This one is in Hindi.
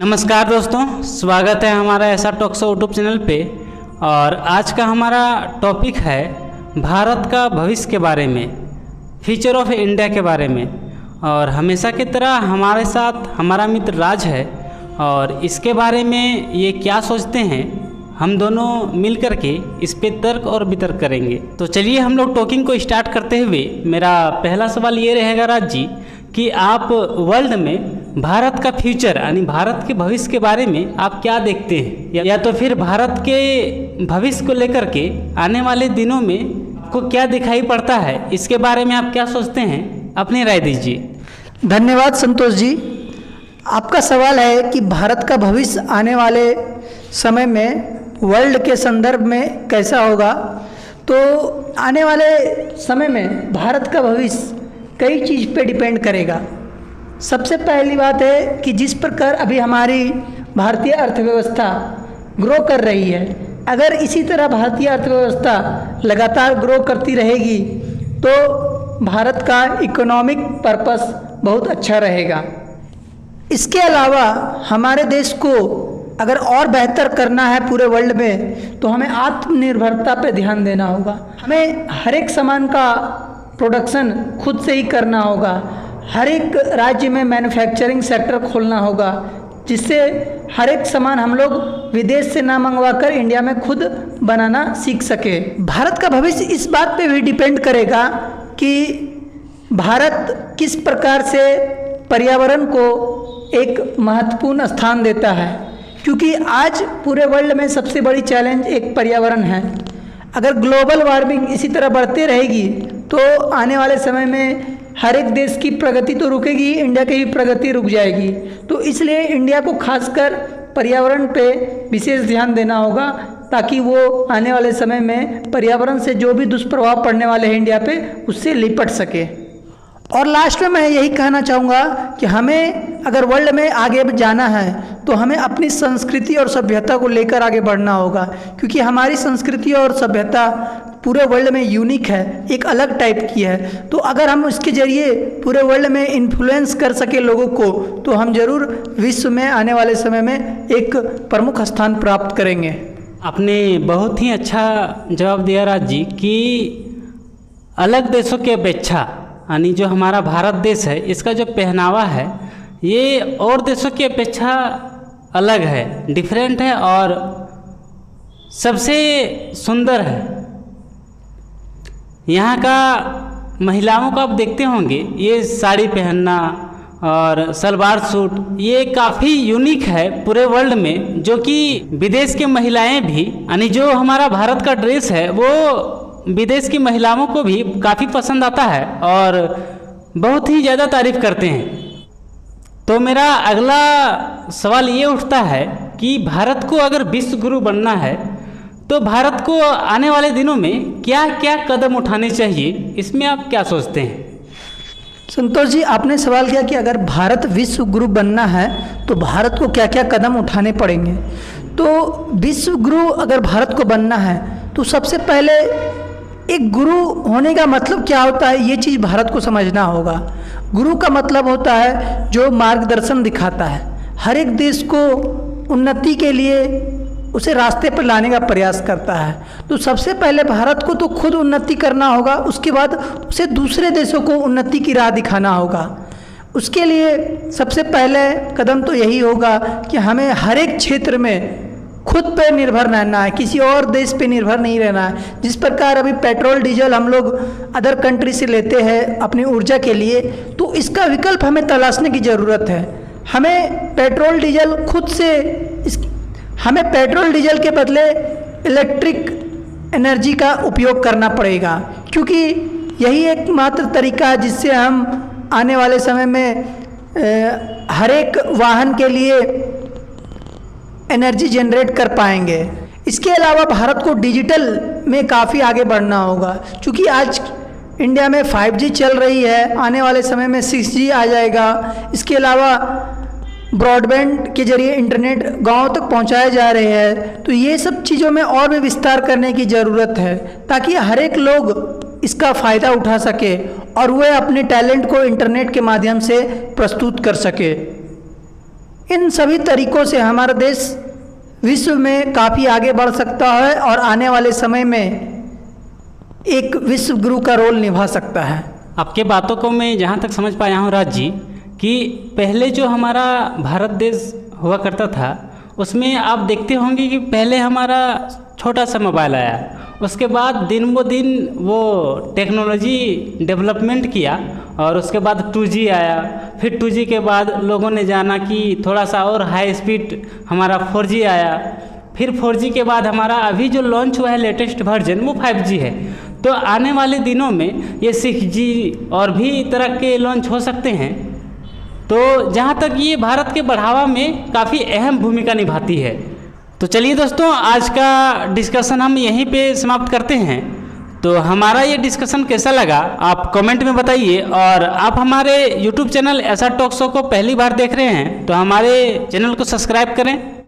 नमस्कार दोस्तों, स्वागत है हमारा ऐसा टॉक शो यूट्यूब चैनल पे। और आज का हमारा टॉपिक है भारत का भविष्य के बारे में, फ्यूचर ऑफ इंडिया के बारे में। और हमेशा की तरह हमारे साथ हमारा मित्र राज है और इसके बारे में ये क्या सोचते हैं हम दोनों मिल कर के इस पे तर्क और वितर्क करेंगे। तो चलिए हम लोग टॉकिंग को स्टार्ट करते हुए मेरा पहला सवाल ये रहेगा राज जी कि आप वर्ल्ड में भारत का फ्यूचर यानी भारत के भविष्य के बारे में आप क्या देखते हैं, या तो फिर भारत के भविष्य को लेकर के आने वाले दिनों में आपको क्या दिखाई पड़ता है, इसके बारे में आप क्या सोचते हैं, अपनी राय दीजिए। धन्यवाद संतोष जी। आपका सवाल है कि भारत का भविष्य आने वाले समय में वर्ल्ड के संदर्भ में कैसा होगा। तो आने वाले समय में भारत का भविष्य कई चीज़ पे डिपेंड करेगा। सबसे पहली बात है कि जिस प्रकार अभी हमारी भारतीय अर्थव्यवस्था ग्रो कर रही है, अगर इसी तरह भारतीय अर्थव्यवस्था लगातार ग्रो करती रहेगी तो भारत का इकोनॉमिक पर्पस बहुत अच्छा रहेगा। इसके अलावा हमारे देश को अगर और बेहतर करना है पूरे वर्ल्ड में तो हमें आत्मनिर्भरता पे ध्यान देना होगा। हमें हर एक सामान का प्रोडक्शन खुद से ही करना होगा। हर एक राज्य में मैन्युफैक्चरिंग सेक्टर खोलना होगा जिससे हर एक सामान हम लोग विदेश से ना मंगवा कर इंडिया में खुद बनाना सीख सके। भारत का भविष्य इस बात पे भी डिपेंड करेगा कि भारत किस प्रकार से पर्यावरण को एक महत्वपूर्ण स्थान देता है, क्योंकि आज पूरे वर्ल्ड में सबसे बड़ी चैलेंज एक पर्यावरण है। अगर ग्लोबल वार्मिंग इसी तरह बढ़ती रहेगी तो आने वाले समय में हर एक देश की प्रगति तो रुकेगी, इंडिया की भी प्रगति रुक जाएगी। तो इसलिए इंडिया को खासकर पर्यावरण पे विशेष ध्यान देना होगा ताकि वो आने वाले समय में पर्यावरण से जो भी दुष्प्रभाव पड़ने वाले हैं इंडिया पे उससे निपट सके। और लास्ट में मैं यही कहना चाहूँगा कि हमें अगर वर्ल्ड में आगे जाना है तो हमें अपनी संस्कृति और सभ्यता को लेकर आगे बढ़ना होगा, क्योंकि हमारी संस्कृति और सभ्यता पूरे वर्ल्ड में यूनिक है, एक अलग टाइप की है। तो अगर हम उसके ज़रिए पूरे वर्ल्ड में इन्फ्लुएंस कर सके लोगों को तो हम ज़रूर विश्व में आने वाले समय में एक प्रमुख स्थान प्राप्त करेंगे। आपने बहुत ही अच्छा जवाब दिया राज जी कि अलग देशों की अपेक्षा यानी जो हमारा भारत देश है इसका जो पहनावा है ये और देशों की अपेक्षा अलग है, डिफरेंट है और सबसे सुंदर है। यहाँ का महिलाओं को आप देखते होंगे ये साड़ी पहनना और सलवार सूट ये काफ़ी यूनिक है पूरे वर्ल्ड में, जो कि विदेश के महिलाएं भी यानी जो हमारा भारत का ड्रेस है वो विदेश की महिलाओं को भी काफ़ी पसंद आता है और बहुत ही ज़्यादा तारीफ करते हैं। तो मेरा अगला सवाल ये उठता है कि भारत को अगर विश्व गुरु बनना है तो भारत को आने वाले दिनों में क्या क्या कदम उठाने चाहिए, इसमें आप क्या सोचते हैं? संतोष जी, आपने सवाल किया कि अगर भारत विश्व गुरु बनना है तो भारत को क्या क्या कदम उठाने पड़ेंगे। तो विश्व गुरु अगर भारत को बनना है तो सबसे पहले एक गुरु होने का मतलब क्या होता है ये चीज़ भारत को समझना होगा। गुरु का मतलब होता है जो मार्गदर्शन दिखाता है, हर एक देश को उन्नति के लिए उसे रास्ते पर लाने का प्रयास करता है। तो सबसे पहले भारत को तो खुद उन्नति करना होगा, उसके बाद उसे दूसरे देशों को उन्नति की राह दिखाना होगा। उसके लिए सबसे पहले कदम तो यही होगा कि हमें हर एक क्षेत्र में खुद पे निर्भर रहना है, किसी और देश पे निर्भर नहीं रहना है। जिस प्रकार अभी पेट्रोल डीजल हम लोग अदर कंट्री से लेते हैं अपनी ऊर्जा के लिए, तो इसका विकल्प हमें तलाशने की ज़रूरत है। हमें पेट्रोल डीजल हमें पेट्रोल डीजल के बदले इलेक्ट्रिक एनर्जी का उपयोग करना पड़ेगा, क्योंकि यही एकमात्र तरीका है जिससे हम आने वाले समय में हर एक वाहन के लिए एनर्जी जनरेट कर पाएंगे। इसके अलावा भारत को डिजिटल में काफ़ी आगे बढ़ना होगा, क्योंकि आज इंडिया में 5G चल रही है, आने वाले समय में 6G आ जाएगा। इसके अलावा ब्रॉडबैंड के जरिए इंटरनेट गांव तक पहुंचाए जा रहे हैं। तो ये सब चीज़ों में और भी विस्तार करने की ज़रूरत है ताकि हर एक लोग इसका फ़ायदा उठा सके और वह अपने टैलेंट को इंटरनेट के माध्यम से प्रस्तुत कर सके। इन सभी तरीकों से हमारा देश विश्व में काफ़ी आगे बढ़ सकता है और आने वाले समय में एक विश्व गुरु का रोल निभा सकता है। आपके बातों को मैं जहाँ तक समझ पाया हूँ राज जी, कि पहले जो हमारा भारत देश हुआ करता था उसमें आप देखते होंगे कि पहले हमारा छोटा सा मोबाइल आया, उसके बाद दिन ब दिन वो टेक्नोलॉजी डेवलपमेंट किया और उसके बाद 2G आया, फिर 2G के बाद लोगों ने जाना कि थोड़ा सा और हाई स्पीड हमारा 4G आया, फिर 4G के बाद हमारा अभी जो लॉन्च हुआ है लेटेस्ट वर्जन वो 5G है। तो आने वाले दिनों में ये 6G और भी तरह के लॉन्च हो सकते हैं। तो जहाँ तक ये भारत के बढ़ावा में काफ़ी अहम भूमिका निभाती है। तो चलिए दोस्तों, आज का डिस्कशन हम यहीं पे समाप्त करते हैं। तो हमारा ये डिस्कशन कैसा लगा आप कमेंट में बताइए, और आप हमारे YouTube चैनल ऐसा टॉक शो को पहली बार देख रहे हैं तो हमारे चैनल को सब्सक्राइब करें।